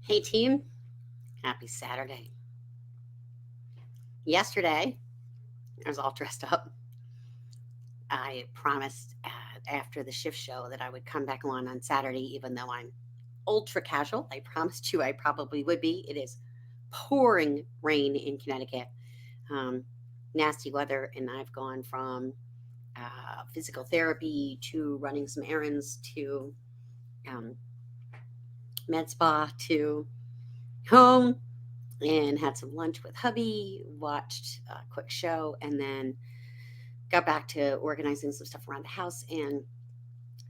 Hey team, happy Saturday. Yesterday, I was all dressed up. I promised after the shift show that I would come back on Saturday, even though I'm ultra casual. I promised you I probably would be. It is pouring rain in Connecticut, um, nasty weather, and I've gone from physical therapy to running some errands to um, med spa to home and had some lunch with hubby, watched a quick show, and then got back to organizing some stuff around the house and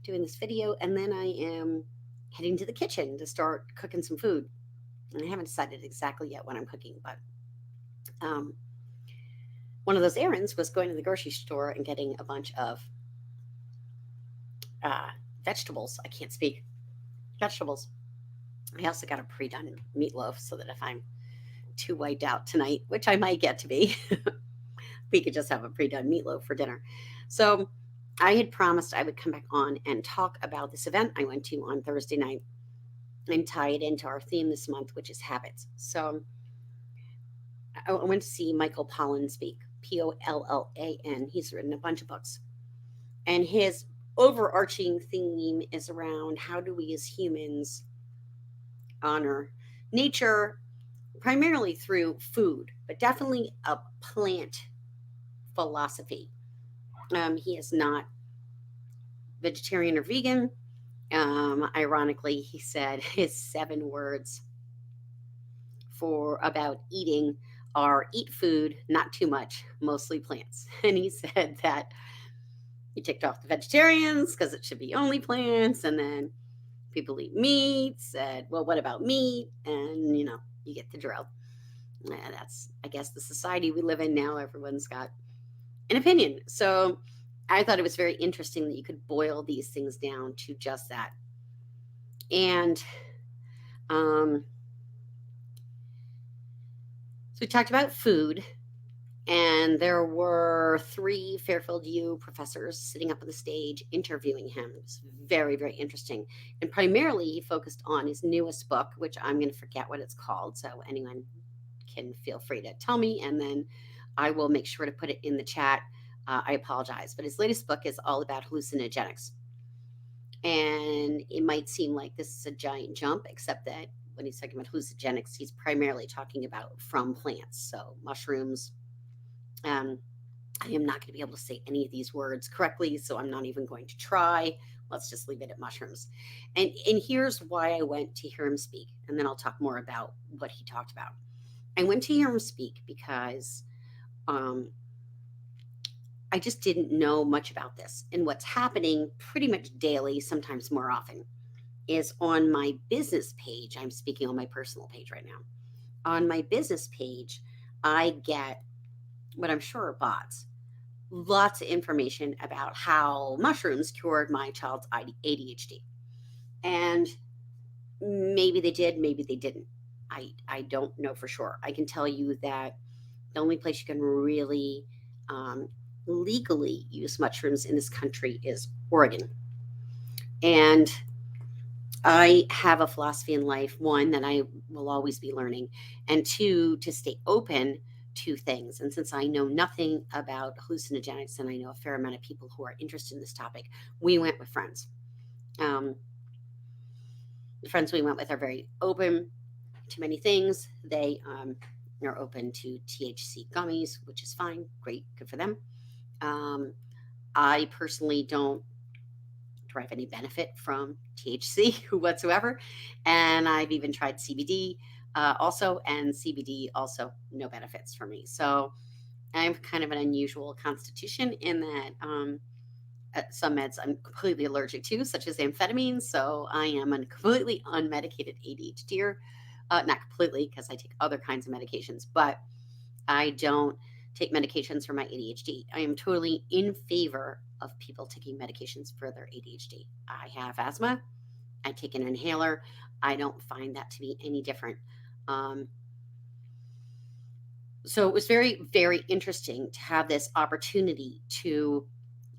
doing this video. And then I am heading to the kitchen to start cooking some food. And I haven't decided exactly yet what I'm cooking, but um, one of those errands was going to the grocery store and getting a bunch of uh, vegetables. I can't speak. Vegetables. I also got a pre done meatloaf so that if I'm too wiped out tonight, which I might get to be, we could just have a pre done meatloaf for dinner. So I had promised I would come back on and talk about this event I went to on Thursday night and tie it into our theme this month, which is habits. So I went to see Michael Pollan speak, Pollan. He's written a bunch of books. And his overarching theme is around how do we as humans honor nature, primarily through food, but definitely a plant philosophy. He is not vegetarian or vegan. Ironically, he said his 7 words for about eating are eat food, not too much, mostly plants. And he said that he ticked off the vegetarians because it should be only plants. And then people eat meat, said, well, what about meat? And, you get the drill. And that's, I guess, the society we live in now. Everyone's got an opinion. So I thought it was very interesting that you could boil these things down to just that. And um, so we talked about food, and there were 3 Fairfield U professors sitting up on the stage interviewing him. It was very, very interesting. And primarily, he focused on his newest book, which I'm going to forget what it's called. So anyone can feel free to tell me, and then I will make sure to put it in the chat. I apologize. But his latest book is all about hallucinogenics. And it might seem like this is a giant jump, except that when he's talking about hallucinogenics, he's primarily talking about from plants. So mushrooms. Um, I am not going to be able to say any of these words correctly, so I'm not even going to try. Let's just leave it at mushrooms. And here's why I went to hear him speak, and then I'll talk more about what he talked about. I went to hear him speak because um, I just didn't know much about this. And what's happening pretty much daily, sometimes more often, is on my business page. I'm speaking on my personal page right now. On my business page, I get what I'm sure are bots. Lots of information about how mushrooms cured my child's ADHD. And maybe they did, maybe they didn't. I don't know for sure. I can tell you that the only place you can really um, legally use mushrooms in this country is Oregon. And I have a philosophy in life, one, that I will always be learning, and two, to stay open to things. And since I know nothing about hallucinogenics and I know a fair amount of people who are interested in this topic, we went with friends. Um, the friends we went with are very open to many things. They are open to THC gummies, which is fine, great, good for them. Um, I personally don't derive any benefit from THC whatsoever. And I've even tried CBD also, and CBD also no benefits for me. So I'm kind of an unusual constitution in that some meds I'm completely allergic to, such as amphetamines. So I am a completely unmedicated ADHDer. Not completely, because I take other kinds of medications, but I don't take medications for my ADHD. I am totally in favor of people taking medications for their ADHD. I have asthma. I take an inhaler. I don't find that to be any different. Um, so it was very, very interesting to have this opportunity to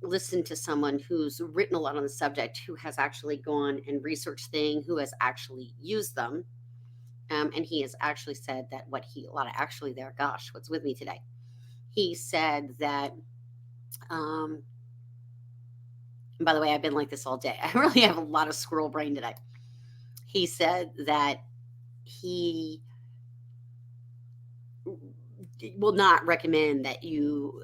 listen to someone who's written a lot on the subject, who has actually gone and researched things, who has actually used them, And he has actually said that what he, a lot of actually there, gosh, what's with me today? He said that, um, by the way, I've been like this all day. I really have a lot of squirrel brain today. He said that he will not recommend that you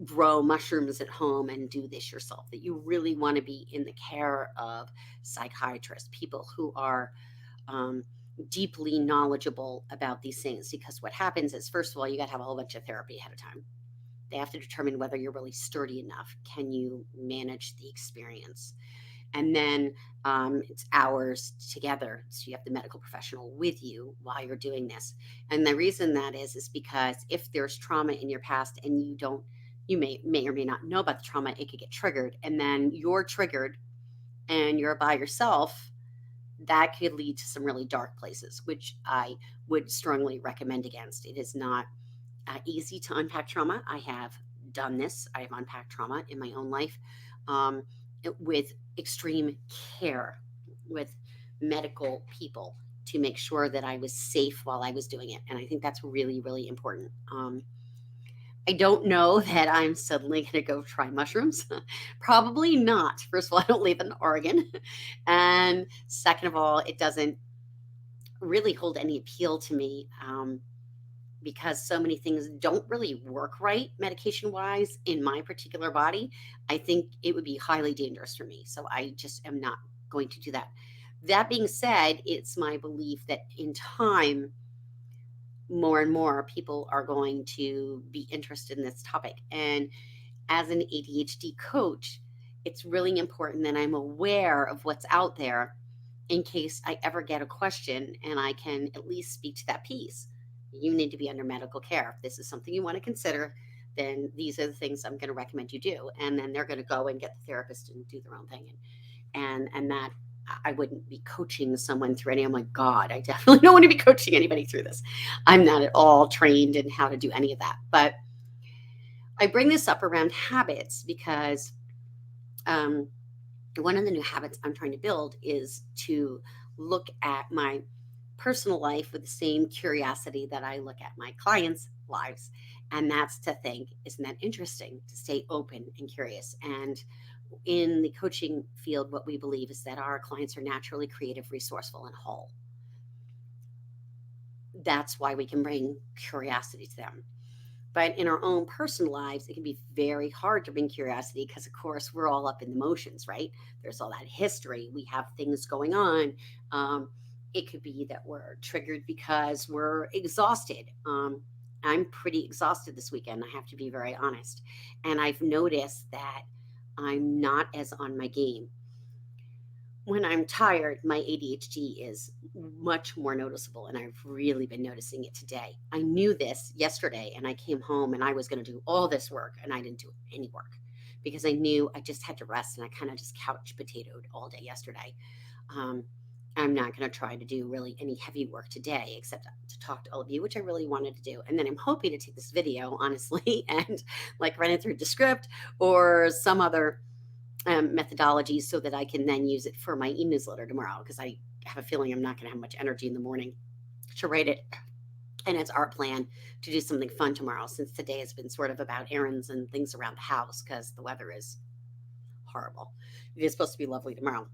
grow mushrooms at home and do this yourself, that you really want to be in the care of psychiatrists, people who are um, deeply knowledgeable about these things. Because what happens is, first of all, you got to have a whole bunch of therapy ahead of time. They have to determine whether you're really sturdy enough. Can you manage the experience? And then it's hours together. So you have the medical professional with you while you're doing this. And the reason that is because if there's trauma in your past and you don't, you may or may not know about the trauma, it could get triggered. And then you're triggered and you're by yourself, that could lead to some really dark places, which I would strongly recommend against. It is not easy to unpack trauma. I have done this. I have unpacked trauma in my own life um, with extreme care with medical people to make sure that I was safe while I was doing it. And I think that's really, really important. I don't know that I'm suddenly going to go try mushrooms. Probably not. First of all, I don't live in Oregon. And second of all, it doesn't really hold any appeal to me. Because so many things don't really work right medication wise in my particular body, I think it would be highly dangerous for me. So I just am not going to do that. That being said, it's my belief that in time, more and more people are going to be interested in this topic. And as an ADHD coach, it's really important that I'm aware of what's out there in case I ever get a question and I can at least speak to that piece. You need to be under medical care. If this is something you want to consider, then these are the things I'm going to recommend you do. And then they're going to go and get the therapist and do their own thing. And that I wouldn't be coaching someone through any. Oh my God, I definitely don't want to be coaching anybody through this. I'm not at all trained in how to do any of that. But I bring this up around habits because um, one of the new habits I'm trying to build is to look at my personal life with the same curiosity that I look at my clients' lives. And that's to think, isn't that interesting to stay open and curious? And in the coaching field, what we believe is that our clients are naturally creative, resourceful, and whole. That's why we can bring curiosity to them. But in our own personal lives, it can be very hard to bring curiosity because, of course, we're all up in the motions, right? There's all that history. We have things going on. Um, it could be that we're triggered because we're exhausted. I'm pretty exhausted this weekend. I have to be very honest. And I've noticed that I'm not as on my game. When I'm tired, my ADHD is much more noticeable, and I've really been noticing it today. I knew this yesterday, and I came home and I was going to do all this work, and I didn't do any work because I knew I just had to rest, and I kind of just couch potatoed all day yesterday. Um, I'm not going to try to do really any heavy work today except to talk to all of you, which I really wanted to do. And then I'm hoping to take this video, honestly, and like run it through Descript or some other methodology so that I can then use it for my e-newsletter tomorrow because I have a feeling I'm not going to have much energy in the morning to write it. And it's our plan to do something fun tomorrow since today has been sort of about errands and things around the house because the weather is horrible. It is supposed to be lovely tomorrow.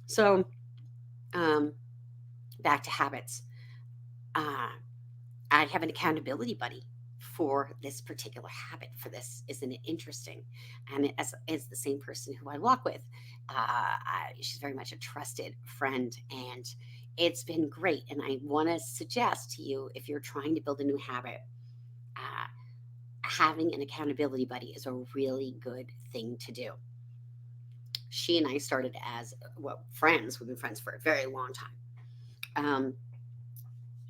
So, um, back to habits. Uh, I have an accountability buddy for this particular habit. For this, isn't it interesting? And it is the same person who I walk with. She's very much a trusted friend, and it's been great. And I want to suggest to you, if you're trying to build a new habit, uh, having an accountability buddy is a really good thing to do. She and I started as well friends. We've been friends for a very long time. Um,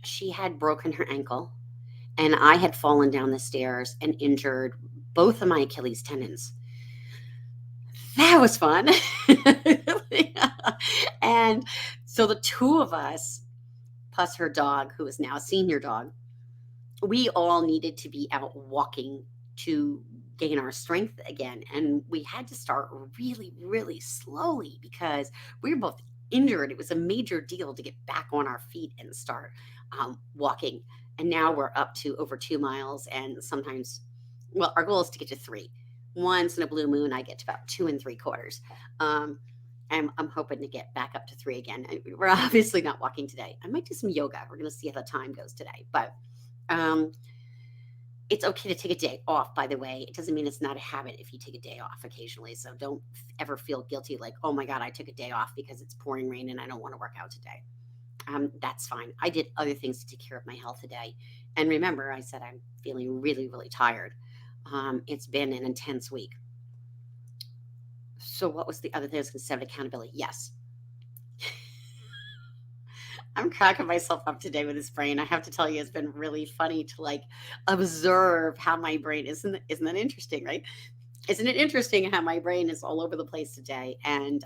she had broken her ankle and I had fallen down the stairs and injured both of my Achilles tendons. That was fun. And so the two of us, plus her dog, who is now a senior dog, we all needed to be out walking to gain our strength again. And we had to start really, really slowly because we were both injured. It was a major deal to get back on our feet and start walking. And now we're up to over 2 miles, and sometimes, well, our goal is to get to three. Once in a blue moon, I get to about 2 and 3/4. Um, I'm hoping to get back up to three again. We're obviously not walking today. I might do some yoga. We're going to see how the time goes today. But um, it's okay to take a day off, by the way. It doesn't mean it's not a habit if you take a day off occasionally. So don't ever feel guilty like, oh my God, I took a day off because it's pouring rain and I don't want to work out today. That's fine. I did other things to take care of my health today. And remember, I said I'm feeling really, really tired. It's been an intense week. So, what was the other thing I was going to say about accountability? Yes, I'm cracking myself up today with this brain. I have to tell you, it's been really funny to like observe how my brain isn't that interesting, right? Isn't it interesting how my brain is all over the place today, and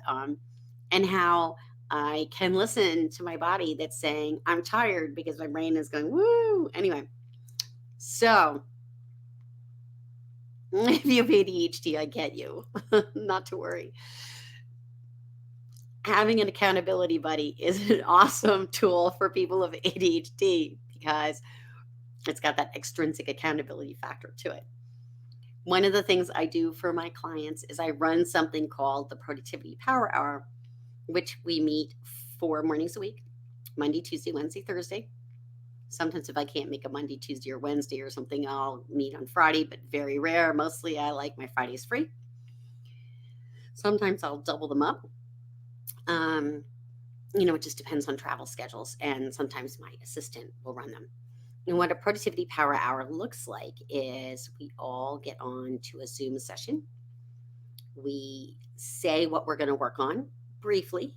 how I can listen to my body that's saying I'm tired because my brain is going woo. Anyway, so if you have ADHD, I get you. Not to worry. Having an accountability buddy is an awesome tool for people with ADHD because it's got that extrinsic accountability factor to it. One of the things I do for my clients is I run something called the Productivity Power Hour, which we meet 4 mornings a week: Monday, Tuesday, Wednesday, Thursday. Sometimes, if I can't make a Monday, Tuesday, or Wednesday or something, I'll meet on Friday, but very rare. Mostly, I like my Fridays free. Sometimes I'll double them up. Um, it just depends on travel schedules, and sometimes my assistant will run them. And what a productivity power hour looks like is we all get on to a Zoom session. We say what we're going to work on briefly.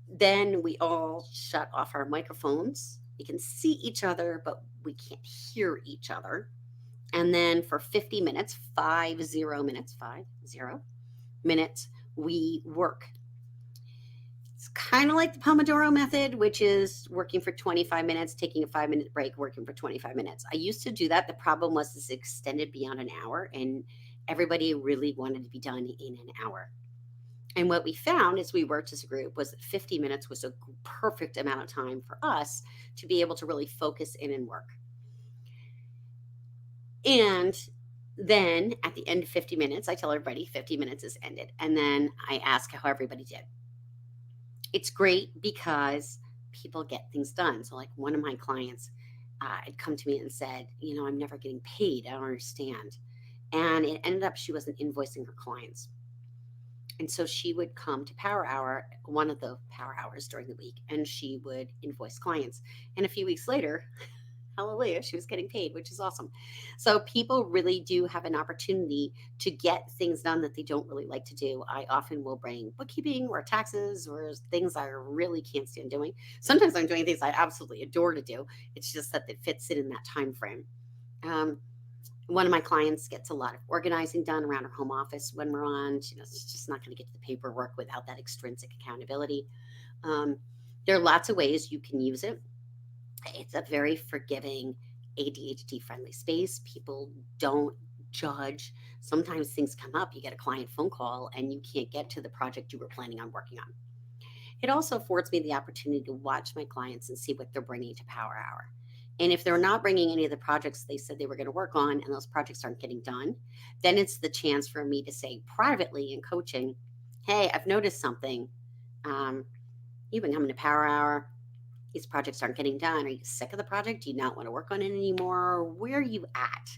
Then we all shut off our microphones. We can see each other, but we can't hear each other. And then for 50 minutes, 50 minutes, 50 minutes, we work. It's kind of like the Pomodoro method, which is working for 25 minutes, taking a 5 minute break, working for 25 minutes. I used to do that. The problem was it's extended beyond an hour, and everybody really wanted to be done in an hour. And what we found as we worked as a group was that 50 minutes was a perfect amount of time for us to be able to really focus in and work. And then at the end of 50 minutes, I tell everybody 50 minutes is ended. And then I ask how everybody did. It's great because people get things done. So, like one of my clients had come to me and said, I'm never getting paid. I don't understand. And it ended up she wasn't invoicing her clients. And so she would come to Power Hour, one of the Power Hours during the week, and she would invoice clients. And a few weeks later, hallelujah, she was getting paid, which is awesome. So people really do have an opportunity to get things done that they don't really like to do. I often will bring bookkeeping or taxes or things I really can't stand doing. Sometimes I'm doing things I absolutely adore to do. It's just that it fits in that time frame. Um, One of my clients gets a lot of organizing done around her home office when we're on. She's just not going to get to the paperwork without that extrinsic accountability. Um, there are lots of ways you can use it. It's a very forgiving, ADHD friendly space. People don't judge. Sometimes things come up. You get a client phone call and you can't get to the project you were planning on working on. It also affords me the opportunity to watch my clients and see what they're bringing to Power Hour. And if they're not bringing any of the projects they said they were going to work on and those projects aren't getting done, then it's the chance for me to say privately in coaching, hey, I've noticed something. Um, you've been coming to Power Hour. These projects aren't getting done. Are you sick of the project? Do you not want to work on it anymore? Where are you at?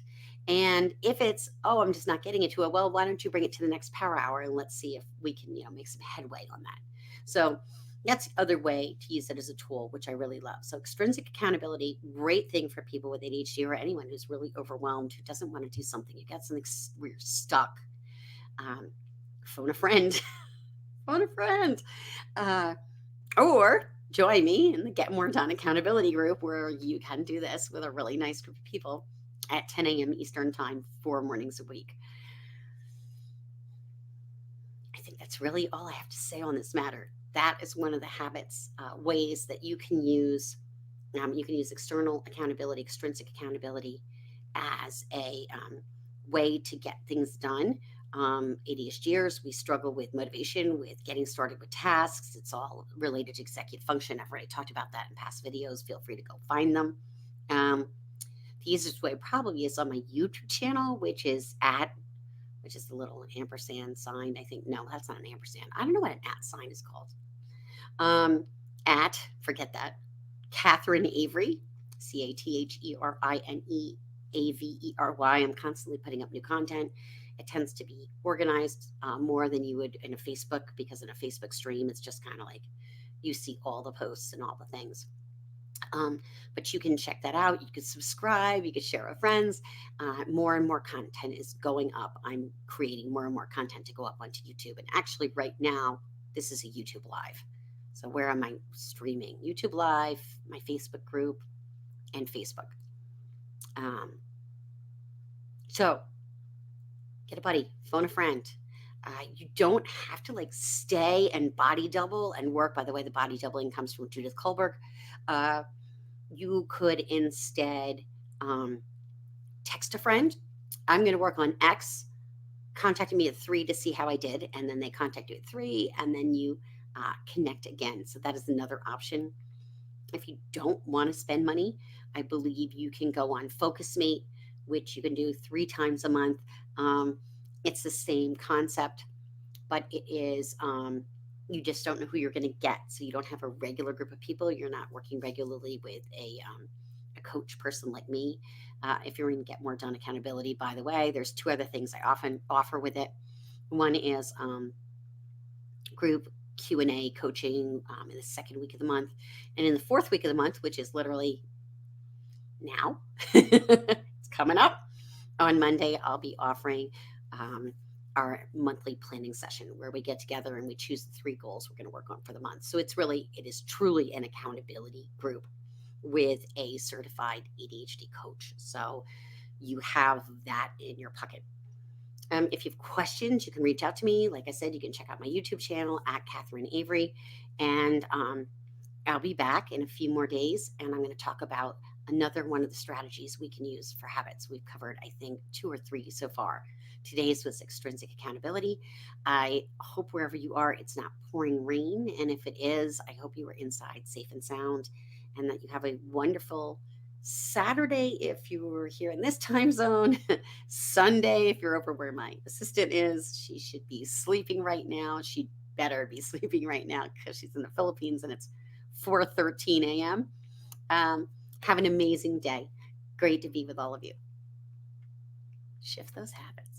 And if it's, oh, I'm just not getting into it, well, why don't you bring it to the next Power Hour and let's see if we can, make some headway on that. So that's the other way to use it as a tool, which I really love. So extrinsic accountability, great thing for people with ADHD or anyone who's really overwhelmed, who doesn't want to do something. You got something where you're stuck. Phone a friend. Phone a friend. Or join me in the Get More Done accountability group where you can do this with a really nice group of people at 10 a.m. Eastern time, 4 mornings a week. I think that's really all I have to say on this matter. That is one of the habits, ways that you can use. You can use external accountability, extrinsic accountability as a way to get things done. ADHDers, we struggle with motivation, with getting started with tasks. It's all related to executive function. I've already talked about that in past videos. Feel free to go find them. Um, the easiest way probably is on my YouTube channel, which is the little ampersand sign. I think, no, that's not an ampersand. I don't know what an at sign is called. Forget that, Catherine Avery, CATHERINEAVERY. I'm constantly putting up new content. It tends to be organized more than you would in a Facebook, because in a Facebook stream, it's just kind of like you see all the posts and all the things. But you can check that out. You can subscribe. You can share with friends. More and more content is going up. I'm creating more and more content to go up onto YouTube. And actually, right now, this is a YouTube Live. So where am I streaming? YouTube Live, my Facebook group, and Facebook. So get a buddy, phone a friend. You don't have to like stay and body double and work. By the way, the body doubling comes from Judith Kohlberg. You could instead text a friend. I'm going to work on X. Contacted me at 3 to see how I did, and then they contact you at 3, and then you connect again. So that is another option. If you don't want to spend money, I believe you can go on FocusMate, which you can do 3 times a month. It's the same concept, but it is you just don't know who you're going to get. So you don't have a regular group of people. You're not working regularly with a coach person like me. If you're going to get more done accountability, by the way, there's 2 other things I often offer with it. One is group Q&A coaching in the 2nd week of the month. And in the 4th week of the month, which is literally now, it's coming up, on Monday, I'll be offering our monthly planning session, where we get together and we choose the 3 goals we're going to work on for the month. So it is truly an accountability group with a certified ADHD coach. So you have that in your pocket. If you have questions, you can reach out to me. Like I said, you can check out my YouTube channel at Catherine Avery. And I'll be back in a few more days, and I'm going to talk about another one of the strategies we can use for habits. We've covered, I think, 2 or 3 so far. Today's was extrinsic accountability. I hope wherever you are, it's not pouring rain. And if it is, I hope you are inside safe and sound, and that you have a wonderful Saturday if you were here in this time zone. Sunday, if you're over where my assistant is, she should be sleeping right now. She better be sleeping right now, because she's in the Philippines and it's 4:13 a.m. Have an amazing day. Great to be with all of you. Shift those habits.